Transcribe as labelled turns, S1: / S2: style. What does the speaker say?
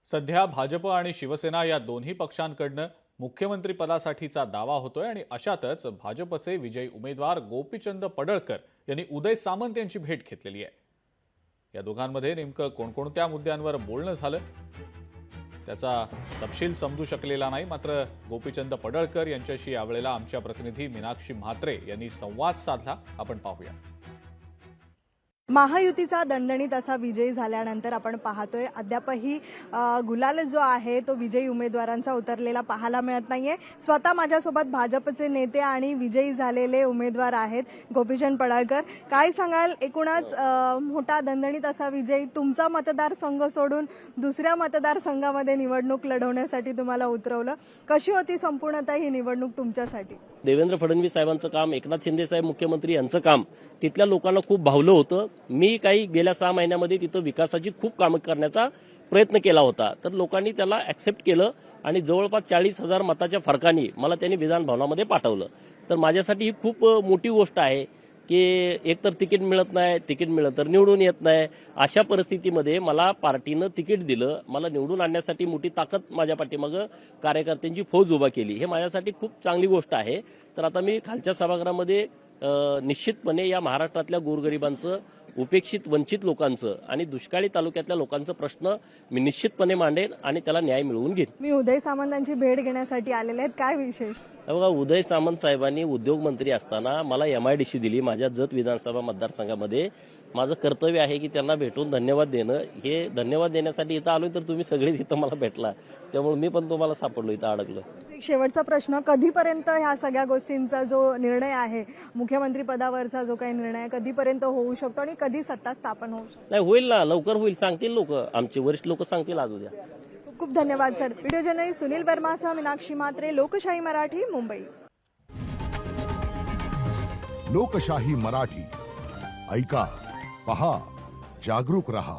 S1: सध्या भाजप आणि शिवसेना या दोन्ही पक्षांकडनं मुख्यमंत्री पदासाठीचा दावा होतोय आणि अशातच भाजपचे विजयी उमेदवार गोपीचंद पडळकर यांनी उदय सामंत यांची भेट घेतलेली आहे। या दोघांमध्ये नेमकं कोणकोणत्या मुद्द्यांवर बोलणं झालं त्याचा तपशील समजू शकलेला नाही, मात्र गोपीचंद पडळकर यांच्याशी यावेळेला आमच्या प्रतिनिधी मीनाक्षी म्हात्रे यांनी संवाद साधला। आपण पाहूया।
S2: महायुतीचा दणदणीत असा विजय झाल्यानंतर आपण पाहतोय अद्यापही गुलाल जो आहे तो विजयी उमेदवारांचा उतरलेला पाहायला मिळत नाहीये। स्वतः माझ्यासोबत भाजपचे नेते आणि विजयी झालेले उमेदवार आहेत गोपीचंद पडळकर। काय सांगाल, एकूणच मोठा दणदणीत असा विजय, तुमचा मतदारसंघ सोडून दुसऱ्या मतदारसंघामध्ये निवडणूक लढवण्यासाठी तुम्हाला उतरवलं, कशी होती संपूर्णतः ही निवडणूक तुमच्यासाठी?
S3: देवेंद्र फडणवीस साहेबांचं काम, एकनाथ शिंदे साहेब मुख्यमंत्री यांचं काम तिथल्या लोकांना खूप भावलं होतं। मी काही गेल्या 6 महिन्यामध्ये तिथं विकासाची खूप कामं करण्याचा प्रयत्न केला होता, तर लोकांनी त्याला ऍक्सेप्ट केलं आणि जवळपास 40,000 मताच्या फरकाने मला त्यांनी विधान भवनामध्ये पाठवलं। तर माझ्यासाठी ही खूप मोठी गोष्ट आहे की एकतर तिकीट मिळत नाही, तिकीट मिळत तर निवडून येत नाही, अशा परिस्थितीमध्ये मला पार्टीनं तिकीट दिलं, मला निवडून आणण्यासाठी मोठी ताकद माझ्या पाठीमागं कार्यकर्त्यांची फौज उभा केली, हे माझ्यासाठी खूप चांगली गोष्ट आहे। तर आता मी खालच्या सभागृहामध्ये निश्चितपणे या महाराष्ट्रातल्या गोरगरिबांचं, उपेक्षित वंचित लोकांचं आणि दुष्काळी तालुक्यातल्या लोकांचं प्रश्न मी निश्चितपणे मांडेन आणि त्याला न्याय मिळवून घेईन।
S2: मी उदय सामंतांची भेट घेण्यासाठी आलेले आहेत, काय विशेष?
S3: बघा, उदय सामंत साहेबांनी उद्योग मंत्री असताना मला MIDC दिली माझ्या जत विधानसभा मतदारसंघामध्ये। माझं कर्तव्य आहे की त्यांना भेटून धन्यवाद देणं। हे धन्यवाद देण्यासाठी इथं आलोय, तर तुम्ही सगळेच इथं मला भेटला, त्यामुळे मी पण तुम्हाला सापडलो, इथं अडकलो।
S2: एक शेवटचा प्रश्न, कधीपर्यंत ह्या सगळ्या गोष्टींचा जो निर्णय आहे, मुख्यमंत्री पदावरचा जो काही निर्णय आहे, कधीपर्यंत होऊ शकतो आणि कधी सत्ता स्थापन होऊ शकतो?
S3: नाही, होईल ना, लवकर होईल, सांगतील लोक, आमचे वरिष्ठ लोक सांगतील आज उद्या।
S2: खूप खूप धन्यवाद सर। व्हिडिओ जर्नलिस्ट सुनील वर्मासह मीनाक्षी म्हात्रे, लोकशाही मराठी, मुंबई।
S4: लोकशाही मराठी, ऐका, पहा, जागरूक रहा।